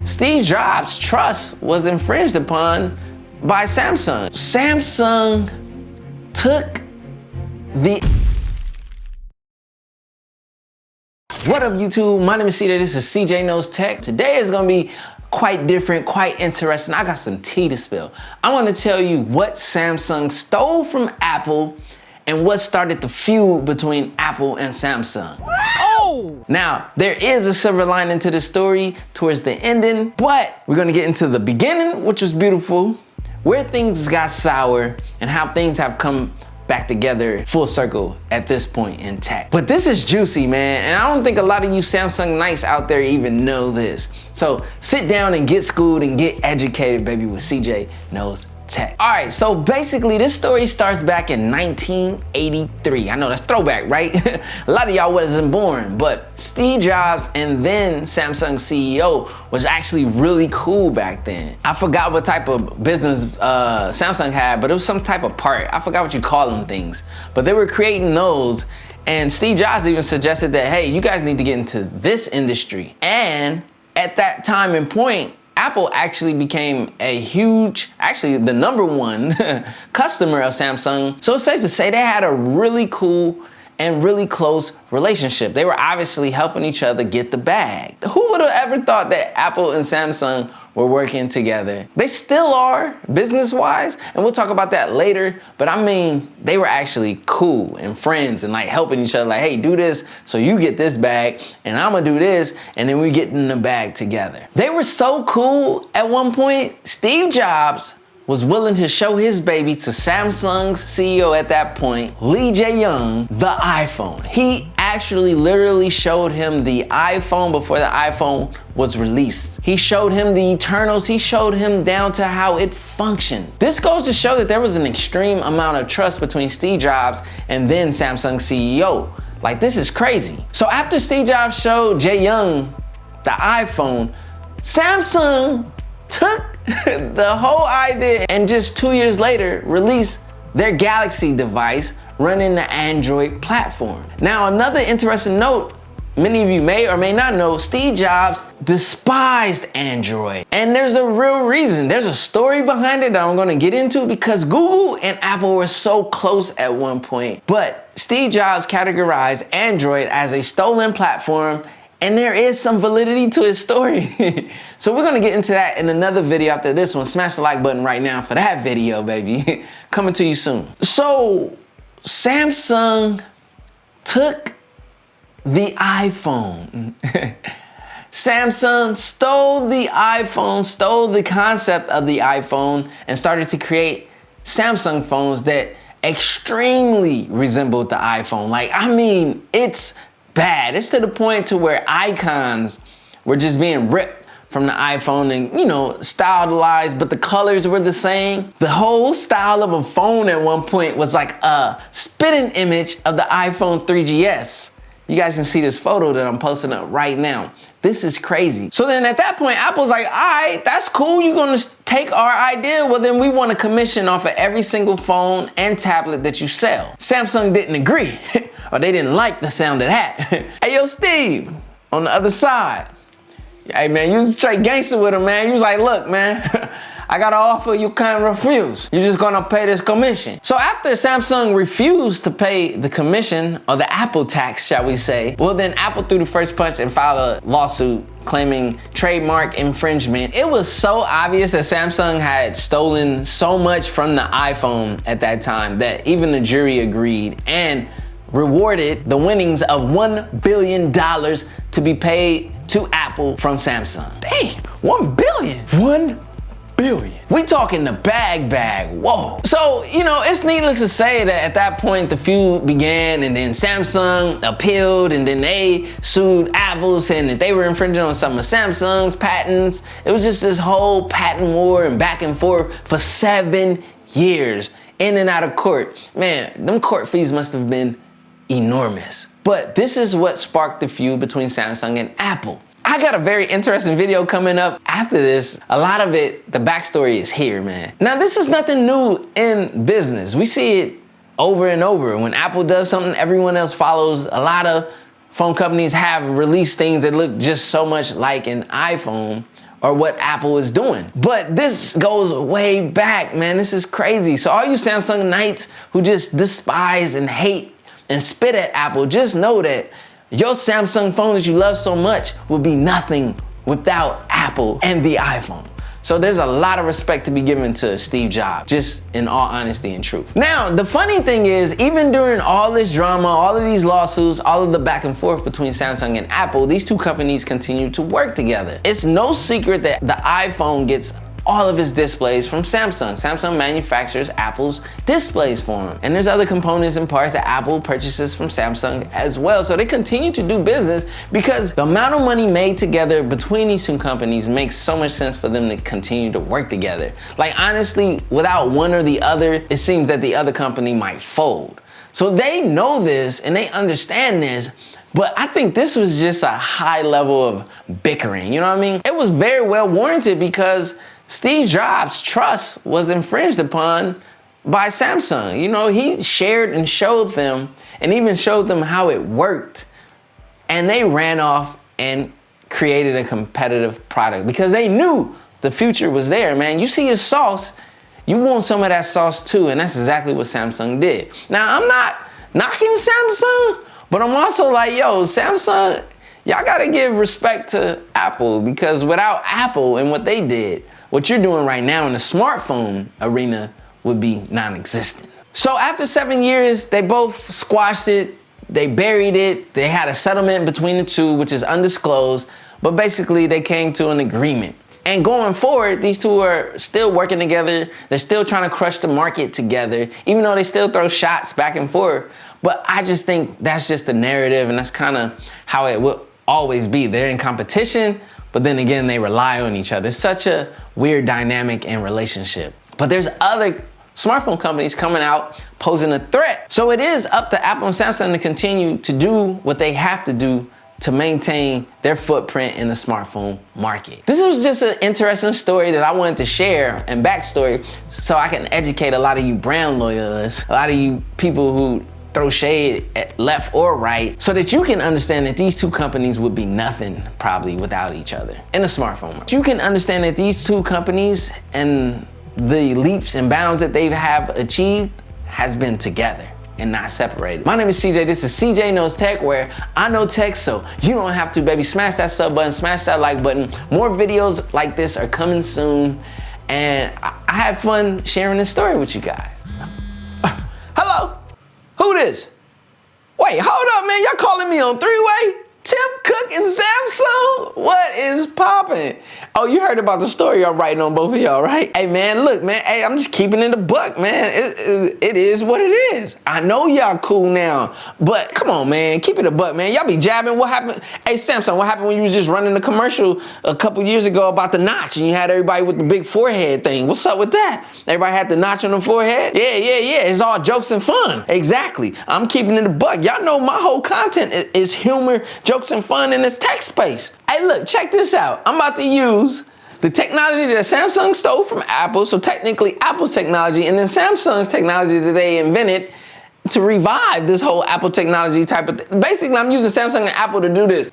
Steve Jobs' trust was infringed upon by Samsung. Samsung took the... What up, YouTube? My name is CJ. This is CJ Knows Tech. Today is gonna be quite different, quite interesting. I got some tea to spill. I wanna tell you what Samsung stole from Apple and what started the feud between Apple and Samsung. Oh! Now, there is a silver lining to the story towards the ending, but we're gonna get into the beginning, which was beautiful, where things got sour, and how things have come back together full circle at this point in tech. But this is juicy, man, and I don't think a lot of you Samsung Knights out there even know this. So sit down and get schooled and get educated, baby, with CJ Knows Tech. All right, so basically this story starts back in 1983. I know that's throwback, right? A lot of y'all wasn't born, but Steve Jobs and then Samsung CEO was actually really cool back then. I forgot what type of business Samsung had, but it was some type of part. I forgot what you call them things, but they were creating those. And Steve Jobs even suggested that, hey, you guys need to get into this industry. And at that time and point, Apple actually became a huge, actually the #1 customer of Samsung. So it's safe to say they had a really cool and really close relationship. They were obviously helping each other get the bag. Who would have ever thought that Apple and Samsung were working together? They still are, business-wise, and we'll talk about that later, but I mean, they were actually cool and friends and like helping each other, like, hey, do this so you get this bag, and I'm gonna do this, and then we get in the bag together. They were so cool at one point, Steve Jobs was willing to show his baby to Samsung's CEO at that point, Lee Jae-young, the iPhone. He actually literally showed him the iPhone before the iPhone was released. He showed him the internals, he showed him down to how it functioned. This goes to show that there was an extreme amount of trust between Steve Jobs and then Samsung CEO. Like, this is crazy. So after Steve Jobs showed Jae-young the iPhone, Samsung took the whole idea and just 2 years later released their Galaxy device running the Android platform. Now, another interesting note, many of you may or may not know, Steve Jobs despised Android. And there's a real reason. There's a story behind it that I'm gonna get into, because Google and Apple were so close at one point. But Steve Jobs categorized Android as a stolen platform, and there is some validity to his story. So we're gonna get into that in another video after this one. Smash the like button right now for that video, baby. Coming to you soon. So Samsung took the iPhone. Samsung stole the iPhone, stole the concept of the iPhone, and started to create Samsung phones that extremely resembled the iPhone. Like, I mean, it's bad. It's to the point to where icons were just being ripped from the iPhone and, you know, stylized, but the colors were the same. The whole style of a phone at one point was like a spitting image of the iPhone 3GS. You guys can see this photo that I'm posting up right now. This is crazy. So then at that point, Apple's like, all right, that's cool. You're gonna take our idea. Well, then we want a commission off of every single phone and tablet that you sell. Samsung didn't agree, or they didn't like the sound of that. Hey, yo, Steve, on the other side. Hey, man, you was straight gangster with him, man. You was like, look, man, I got an offer you can't refuse. You're just gonna pay this commission. So after Samsung refused to pay the commission, or the Apple tax, shall we say, well, then Apple threw the first punch and filed a lawsuit claiming trademark infringement. It was so obvious that Samsung had stolen so much from the iPhone at that time that even the jury agreed and rewarded the winnings of $1 billion to be paid to Apple from Samsung. Dang, 1 billion. 1 billion. We talking the bag, whoa. So, you know, it's needless to say that at that point the feud began, and then Samsung appealed, and then they sued Apple saying that they were infringing on some of Samsung's patents. It was just this whole patent war and back and forth for 7 years, in and out of court. Man, them court fees must have been enormous. But this is what sparked the feud between Samsung and Apple. I got a very interesting video coming up after this. A lot of it, the backstory is here, man. Now, this is nothing new in business. We see it over and over. When Apple does something, everyone else follows. A lot of phone companies have released things that look just so much like an iPhone, or what Apple is doing. But this goes way back, man. This is crazy. So all you Samsungites who just despise and hate and spit at Apple, just know that your Samsung phone that you love so much will be nothing without Apple and the iPhone. So there's a lot of respect to be given to Steve Jobs, just in all honesty and truth. Now, the funny thing is, even during all this drama, all of these lawsuits, all of the back and forth between Samsung and Apple, these two companies continue to work together. It's no secret that the iPhone gets all of its displays from Samsung. Samsung manufactures Apple's displays for them. And there's other components and parts that Apple purchases from Samsung as well. So they continue to do business because the amount of money made together between these two companies makes so much sense for them to continue to work together. Like honestly, without one or the other, it seems that the other company might fold. So they know this and they understand this. But I think this was just a high level of bickering, you know what I mean? It was very well warranted because Steve Jobs' trust was infringed upon by Samsung. You know, he shared and showed them and even showed them how it worked. And they ran off and created a competitive product because they knew the future was there, man. You see the sauce, you want some of that sauce too. And that's exactly what Samsung did. Now, I'm not knocking Samsung, but I'm also like, yo, Samsung, y'all gotta give respect to Apple because without Apple and what they did, what you're doing right now in the smartphone arena would be non-existent. So after 7 years, they both squashed it, they buried it, they had a settlement between the two, which is undisclosed, but basically they came to an agreement. And going forward, these two are still working together, they're still trying to crush the market together, even though they still throw shots back and forth. But I just think that's just the narrative and that's kind of how it will always be. They're in competition, but then again, they rely on each other. It's such a weird dynamic and relationship. But there's other smartphone companies coming out posing a threat. So it is up to Apple and Samsung to continue to do what they have to do to maintain their footprint in the smartphone market. This was just an interesting story that I wanted to share and backstory so I can educate a lot of you brand loyalists, a lot of you people who throw shade at left or right, so that you can understand that these two companies would be nothing probably without each other in the smartphone market. You can understand that these two companies and the leaps and bounds that they have achieved has been together and not separated. My name is CJ, this is CJ Knows Tech, where I know tech so you don't have to, baby. Smash that sub button, smash that like button. More videos like this are coming soon, and I had fun sharing this story with you guys. Hello? Who this? Wait, hold up, man. Y'all calling me on three-way? Tim Cook and Samsung? What is poppin'? Oh, you heard about the story I'm writing on both of y'all, right? Hey, man, look, man. Hey, I'm just keeping it a buck, man. It is what it is. I know y'all cool now, but come on, man. Keep it a buck, man. Y'all be jabbing. What happened? Hey, Samsung, what happened when you was just running the commercial a couple years ago about the notch and you had everybody with the big forehead thing? What's up with that? Everybody had the notch on the forehead? Yeah. It's all jokes and fun. Exactly. I'm keeping it a buck. Y'all know my whole content is humor, jokes and fun in this tech space. Hey, look, check this out. I'm about to use the technology that Samsung stole from Apple, so technically Apple's technology, and then Samsung's technology that they invented to revive this whole Apple technology type of thing. Basically, I'm using Samsung and Apple to do this.